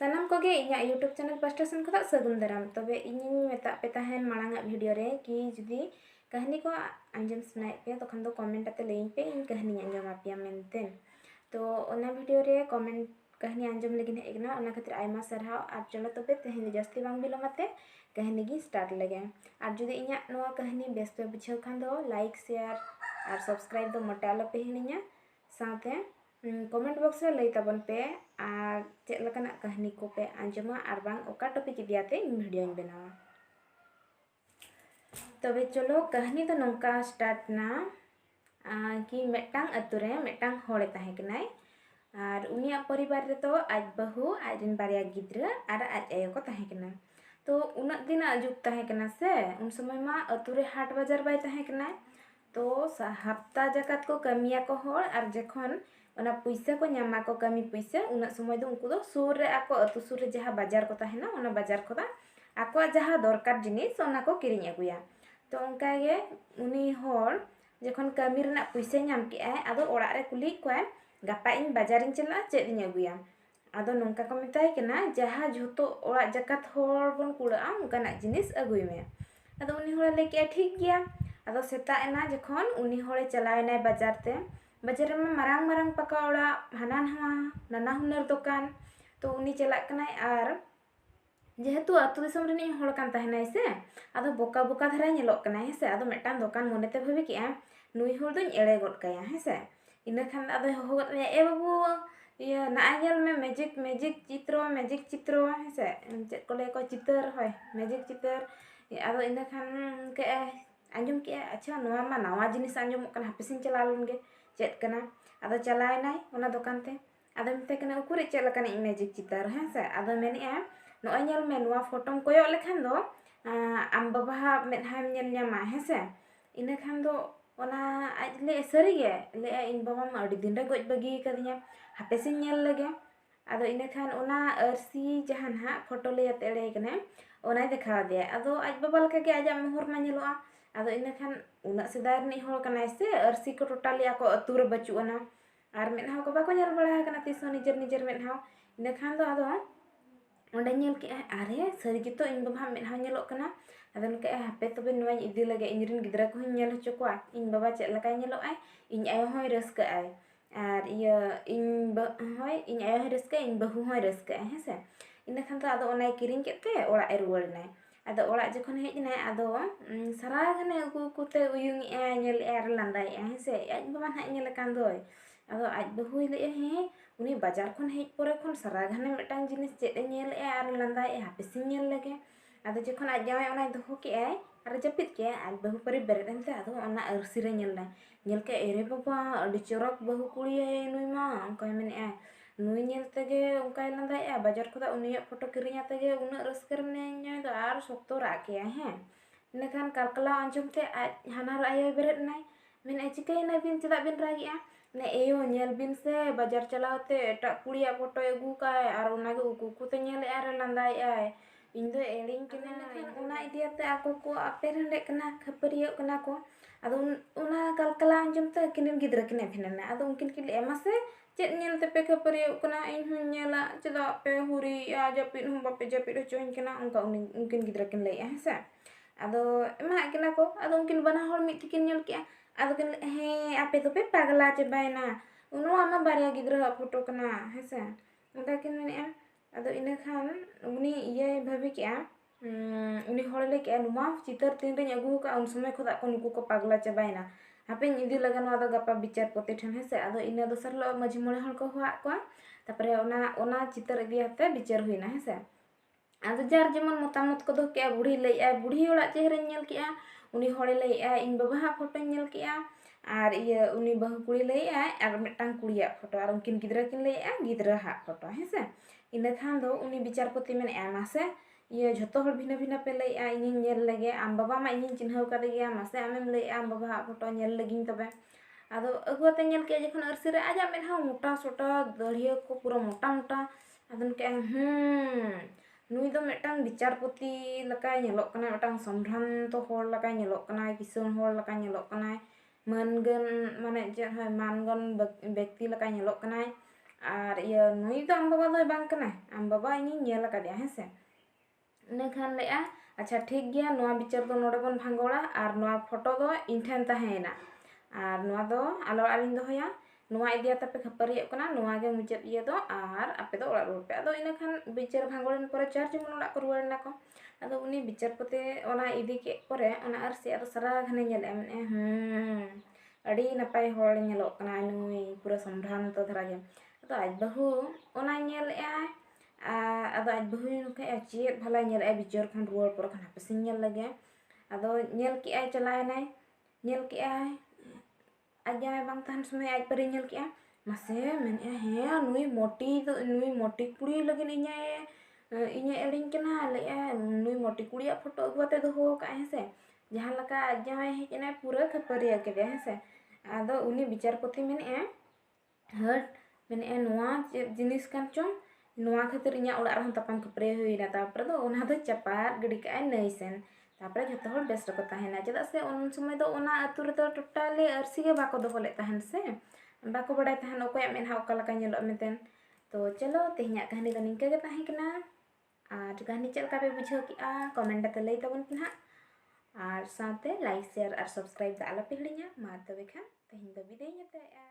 सानाम Koge इᱧᱟᱹᱜ YouTube channel pasta Sen खदा सगुन दाराम तबे इᱧिᱧ मेता पे तहन माड़ांगाग वीडियो रे कि जुदी कहानी को आंजम सुनाए पे तखन दो कमेंट आते लेइन पे इन कहानी आंजम आपिया मेनते तो ओना वीडियो रे कमेंट कहानी आंजम लेगिन हेगना ओना खातिर आयमा सरहाव आर चलो तबे तेहेन जास्ती बांग बिलोमाते कहानी गी स्टार्ट लगे आर जुदी इᱧाᱹᱜ नोआ कहानी बेस पे बुझाव खान दो लाइक शेयर और सब्सक्राइब दो मोटे आलो पे हिनिया साथे कमेंट बॉक्स में लई तबन पे और चेक लकना कहानी को पे आंजमा और बांग ओका टॉपिक इदियाते इन वीडियो इन बनावा तबे चलो कहानी तो नौका स्टार्ट ना कि मेटांग अतुरे मेटांग होड़े ताहे कनाय और उनिया परिवार रे तो आज बहु आजन बारिया गिद्रा और आज आयो को ताहे कना तो उना दिन जुग ताहे कना से उन समय मा अतुरे हाट बाजार बाय ताहे कना तो हफ्ता जकात को कमिया को होड़ और जखन ओना पैसा को ᱧᱟᱢᱟ को कमी पैसा उना समय दो उनको दो सुर रे आको अतु सुर रे जहा बाजार को ताहेना ओना बाजार को आको जहा दरकार जिनिस ओना को किरिኝ अगुया तो उनका गे उनी होड़ जखन कमी रना पैसा ᱧᱟᱢ के आय आदो ओड़ा रे कुली कोय गापा इन बाजार इन चला चेद ᱤᱧ अगुया आदो नोंका को मेताय कना जहा झोतो ओड़ा जकात होड़ बन कुड़ा उनकाना जिनिस अगुय मे आदो उनी होड़ ले के ठीक गया आदो सेता एना जखन उनी होड़े चलायना बाजार ते बाजार में मारांग मारांग पका ओड़ा हाना नवा नाना हुनर दुकान तो उनी चलाक कनाय आर जेहेतु आतु दिसम रनी होड़ कान ताहेनाय से आदो बोका बोका धरा नेलोक कनाय हेसे आदो मेटान दुकान मोनेते भाबी के नुई होड़ दोñ एड़े गड काया हेसे इना खान आदो हो गड ए बाबू ये नाइल में मैजिक चित्र हेसे चेक को ले को चित्र होय मैजिक चित्र आदो इना खान के आंजम के अच्छा नवा मा नवा जिनिस आंजम कन हापिसिन चला लनगे चेक कना आदो चलायनाय ओना दुकान ते आदो मिते कना उकुरे चेक लकन मैजिक चित्र हेसे आदो मेनी नोय नेल में नवा फोटोम कोयो लेखान दो आम बाबा मेदहाम नेल ᱧᱟᱢᱟ हेसे इना खान दो ओना आज ले सरी गे ले इन बाबा मा अडी दिन रे गज बगी कदिया हापेसिन नेल लगे आदो इना खान ओना अरसी जहान हा फोटो ले तेड़े कने ओना देखा दे आदो आज बाबा लका के आज मोहर मा नेलोआ आदो इना खान उना सेदाय रनी होड़ कनाय से अरसी को टोटाली आको अतुर बचुअना और मेदहाव को बाको नेल बड़ा कना तिसो निजर निजर मेदहाव इना खान दो आदो ओंडे नेल के अरे सरी गे तो इन बाबा मेदहाव नेलोक कना आदो के हापे तबे नोय इदी लगे इनरिन गिद्रा को नेल हचो को इन बाबा चेक लका नेलोक आय इन आयो होय रस्का आय और ये इन होय इन आयो होय रस्का इन बहु होय रस्का आय हेसे इना खान तो आदो ओनाय किरिኝ केते ओड़ा ए रुवाड़नाय आदो ओड़ा जखन हेजनाय आदो सारा घने उगु कुते उयुंग ए नेल एर लांदाय हेसे आज बाबा ना नेल कान दोय आदो आज बहु ले हे उनी बाजार खन हेज परे खन सारा घने मेटांग जिनिस चेद ए नेल ए आर लांदाय हापिसिन नेल लगे आदो जखन आज जाय ओनाय दोहो के आय आर जपित के आज बहु परि बेरेद एनते आदो ओना अरसी रे नेल के एरे बाबा अडी चरक बहु कुड़ी ए नुई मा उनका मेने आय नुई नेल तेगे उनका लांदाय बाजार खदा उनिया फोटो किरिña तेगे उना रस्कर ने दो आर सोक्तो राके हे इनखान कालकला आंजम ते आज हाना आयो बेरेद नाय मेने चिकाय ना बिन चदा बिन रागिया ने एयो नेल बिन से बाजार चलावते एटा कुड़िया फोटो एगु काय आर उना गे उकु कुते नेल आर लांदाय आय इन दो एलिंग केना उना इदियाते आको को आपे रंडे कना खपरियो कना को आदो उना कालकला आंजम ते किनिन गिद्रा किने फेनना आदो उनकिन किले एमासे चेद नेल ते पे खपरियो कना इन हुन नेला चदा पे हुरी या जपित हम बापे जपित होचोइन कना उनका उनकिन गिद्रा किन लई हेसे आदो एमा केना को आदो उनकिन बना होड़ मिट किन नेल के आदो किन हे आपे तो पे पागला चबायना उनो आमा बारिया गिद्रा फोटो कना हेसे उनका किन मेने आदो इना खान उनी ये भाभी के उनी होड़ ले के नुमा चितर तीन रे अगु का उन समय खुदा को नुकु को पागला चबायना हापे इदी लगन आदो गपा विचारपति ठन हेसे आदो इना दोसर लो मझी मोळे होड़ को हुआ को तापरे ओना चितर इदियाते विचार हुइना हेसे आदो जार जेमन मतामत को दो के बुढ़ी लई बुढ़ी ओड़ा चेहरा नेल के उनी होड़े लई इन बाबा फोटो नेल के और ये उनी बहु कुड़ी लई और मेटांग कुड़िया फोटो और उनकिन गिद्रा किन लई गिद्रा हा फोटो हेसे इना खान दो उनी विचारपति मेने मासे ये झोतो हर भिना भिना पे लई इन नेल लगे आम बाबा मा इन चिन्हाव कादे गया मासे आमेम लई आम बाबा फोटो नेल लगिन तबे आदो अगुते नेल के जखन अरसी रे आजा मेनहा मोटा सोटा दढ़िया को पूरा मोटा मोटा आदन के नुई दो मेटांग विचारपति लका नेलोक कना मेटांग सम्भ्रांत होड़ लका नेलोक कना किसान होड़ लका नेलोक कना मानगन माने जे मानगन व्यक्ति लका नेलोक कना ᱟᱨ ᱤᱭᱟᱹ ᱱᱩᱭ ᱫᱚ ᱟᱢ ᱵᱟᱵᱟ ᱫᱚᱭ ᱵᱟᱝ ᱠᱟᱱᱟᱭ, ᱟᱢ ᱵᱟᱵᱟ ᱤᱧᱤᱧ ᱧᱮᱞ ᱟᱠᱟᱫᱮᱭᱟ ᱦᱮᱸ ᱥᱮ। ᱤᱱᱟᱹ ᱠᱷᱟᱱ ᱞᱟᱹᱭᱟ ᱟᱪᱪᱷᱟ ᱴᱷᱤक ᱜᱮᱭᱟ ᱱᱚᱣᱟ ᱵᱤᱪᱟᱹᱨ ᱫᱚ ᱱᱚᱰᱮ ᱵᱚᱱ ᱵᱷᱟᱸᱜᱚᱲᱟ ᱟᱨ ᱱᱚᱣᱟ ᱯᱷᱳᱴᱳ ᱫᱚ ᱤᱧ ᱴᱷᱮᱱ ᱛᱟᱦᱮᱸᱭᱮᱱᱟ ᱟᱨ ᱱᱚᱣᱟ ᱫᱚ ᱟᱞᱮ ᱚᱲᱟᱜ ᱨᱤᱧ ᱫᱚᱦᱚᱭᱟ, ᱱᱚᱣᱟ ᱤᱫᱤ ᱠᱟᱛᱮ ᱯᱮ ᱠᱷᱟᱹᱯᱟᱹᱨᱤᱭᱟᱹᱜ ᱠᱟᱱᱟ, ᱱᱚᱣᱟ ᱜᱮ ᱢᱩᱪᱟᱹᱫ ᱤᱭᱟᱹ ᱫᱚ ᱟᱨ ᱟᱯᱮ ᱫᱚ ᱚᱲᱟᱜ ᱨᱩᱣᱟᱹᱲ ᱯᱮ। ᱟᱫᱚ ᱤᱱᱟᱹ ᱠᱷᱟᱱ ᱵᱤᱪᱟᱹᱨ ᱵᱷᱟᱸᱜᱚᱲᱮᱱ ᱯᱚᱨᱮ ᱡᱟᱨ ᱡᱮᱢᱚᱱ ᱚᱲᱟᱜ ᱠᱚ ᱨᱩᱣᱟᱹᱲ ᱮᱱᱟ ᱠᱚ। ᱟᱫᱚ ᱩᱱᱤ ᱵᱤᱪᱟᱹᱨᱯᱚᱛᱤ ᱚᱱᱟ ᱤᱫᱤ ᱠᱮᱫ ᱯᱚᱨᱮ ᱚᱱᱟ ᱟᱹᱨᱥᱤ ᱟᱫᱚ ᱥᱟᱨᱟ ᱜᱷᱟᱱᱮ ᱧᱮᱞᱮᱜᱼᱟ, ᱢᱮᱱᱮᱫᱼᱟ ᱟᱹᱰᱤ ᱱᱟᱯᱟᱭ ᱦᱚᱲ ᱧᱮᱞᱚᱜ ᱠᱟᱱᱟᱭ ᱱᱩᱭ ᱯᱩᱨᱟᱹ ᱥᱚᱢᱵᱷᱨᱟᱱᱛᱚ ᱫᱷᱟᱨᱟ ᱜᱮ। ᱟᱫᱚ ᱟᱡ ᱵᱟᱹᱦᱩ ᱚᱱᱟᱭ ᱧᱮᱞᱮᱜᱼᱟᱭ ᱟᱫᱚ ᱟᱡ ᱵᱟᱹᱦᱩᱭ ᱱᱚᱝᱠᱟᱭᱮᱜᱼᱟ ᱪᱮᱫ ᱵᱷᱟᱞᱟᱭ ᱧᱮᱞᱮᱜᱼᱟ ᱵᱤᱪᱟᱹᱨ ᱠᱷᱚᱱ ᱨᱩᱣᱟᱹᱲ ᱯᱚᱨᱮ ᱠᱷᱚᱱ ᱦᱟᱯᱮᱥᱮᱧ ᱧᱮᱞ ᱞᱮᱜᱮ। ᱟᱫᱚ ᱧᱮᱞ ᱠᱮᱜᱼᱟᱭ ᱪᱟᱞᱟᱣᱮᱱᱟᱭ, ᱧᱮᱞ ᱠᱮᱜᱼᱟᱭ ᱟᱡ ᱡᱟᱶᱟᱭ ᱵᱟᱝ ᱛᱟᱦᱮᱱ ᱥᱚᱢᱚᱭ ᱟᱡ ᱯᱟᱨᱤ ᱧᱮᱞ ᱠᱮᱜᱼᱟ, ᱢᱟᱥᱮ ᱢᱮᱱᱮᱜᱼᱟ ᱦᱮᱸ ᱱᱩᱭ ᱢᱚᱴᱤ ᱠᱩᱲᱤ ᱞᱟᱹᱜᱤᱫ ᱤᱧᱮ ᱮᱲᱮᱧ ᱠᱟᱱᱟ, ᱞᱟᱹᱭᱮᱜᱼᱟ ᱱᱩᱭ ᱢᱚᱴᱤ ᱠᱩᱲᱤᱭᱟᱜ ᱯᱷᱳᱴᱳ ᱟᱹᱜᱩ ᱠᱟᱛᱮ ᱫᱚᱦᱚ ᱟᱠᱟᱫᱼᱟᱭ ᱦᱮᱸ ᱥᱮ। ᱡᱟᱦᱟᱸ ᱞᱮᱠᱟ ᱟᱡ ᱡᱟᱶᱟᱭ ᱦᱮᱡ ᱮᱱᱟᱭ ᱯᱩᱨᱟᱹ ᱠᱷᱟᱹᱯᱟᱹᱨᱤᱭᱟᱹ ᱠᱮᱫᱮᱭᱟ ᱦᱮᱸ ᱥᱮ। ᱟᱫᱚ ᱩᱱᱤ ᱵᱤᱪᱟᱹᱨᱯᱚᱛᱤ ᱢᱮᱱᱮᱜᱼᱟ ᱦᱟᱹᱴ, ᱢᱮᱱᱮᱜᱼᱟ ᱱᱚᱣᱟ ᱪᱮᱫ ᱡᱤᱱᱤᱥ ᱠᱟᱱ ᱪᱚᱝ, ᱱᱚᱣᱟ ᱠᱷᱟᱹᱛᱤᱨ ᱤᱧᱟᱹᱜ ᱚᱲᱟᱜ ᱨᱮᱦᱚᱸ ᱛᱟᱯᱟᱢ ᱠᱷᱟᱹᱯᱟᱹᱨᱤ ᱦᱩᱭᱱᱟ। ᱛᱟᱨᱯᱚᱨᱮ ᱫᱚ ᱚᱱᱟ ᱫᱚ ᱪᱟᱯᱟᱫ ᱜᱤᱰᱤ ᱠᱟᱜᱼᱟᱭ ᱱᱟᱹᱭ ᱥᱮᱱ। ᱛᱟᱨᱯᱚᱨᱮ ᱡᱷᱚᱛᱚ ᱦᱚᱲ ᱵᱮᱥ ᱨᱮᱠᱚ ᱛᱟᱦᱮᱱᱟ, ᱪᱮᱫᱟᱜ ᱥᱮ ᱩᱱ ᱥᱚᱢᱚᱭ ᱫᱚ ᱚᱱᱟ ᱟᱹᱛᱩ ᱨᱮᱫᱚ ᱴᱳᱴᱟᱞᱤ ᱟᱹᱨᱥᱤ ᱜᱮ ᱵᱟᱠᱚ ᱫᱚᱦᱚ ᱞᱮᱫ ᱛᱟᱦᱮᱱ ᱥᱮ, ᱵᱟᱠᱚ ᱵᱟᱲᱟᱭ ᱛᱟᱦᱮᱱ ᱚᱠᱚᱭᱟᱜ ᱢᱮᱫᱦᱟ ᱚᱠᱟ ᱞᱮᱠᱟ ᱧᱮᱞᱚᱜᱼᱟ ᱢᱮᱱᱛᱮ। ᱛᱚ ᱪᱚᱞᱚ ᱛᱮᱦᱮᱧᱟᱜ ᱠᱟᱹᱦᱱᱤ ᱫᱚ ᱱᱤᱝᱠᱟᱹ ᱜᱮ ᱛᱟᱦᱮᱸ ᱠᱟᱱᱟ, ᱟᱨ ᱠᱟᱹᱦᱱᱤ ᱪᱮᱫ ᱞᱮᱠᱟ ᱯᱮ ᱵᱩᱡᱷᱟᱹᱣ ᱠᱮᱜᱼᱟ ᱠᱚᱢᱮᱱᱴ ᱠᱟᱛᱮ ᱞᱟᱹᱭ ᱛᱟᱵᱚᱱ ᱯᱮ ᱱᱟᱦᱟᱜ, ᱟᱨ ᱥᱟᱶᱛᱮ ᱞᱟᱭᱤᱠ ᱥᱮᱭᱟᱨ ᱟᱨ ᱥᱟᱵᱥᱠᱨᱟᱭᱤᱵ ᱫᱚ ᱟᱞᱚᱯᱮ ᱦᱤᱲᱤᱧᱟ। ᱢᱟ ᱛᱚᱵᱮ ᱠᱷᱟᱱ ᱛᱮᱦᱮᱧ ᱫᱚ ᱵᱤᱫᱟᱹᱭ ᱧᱚᱜ ᱮᱜᱼᱟ।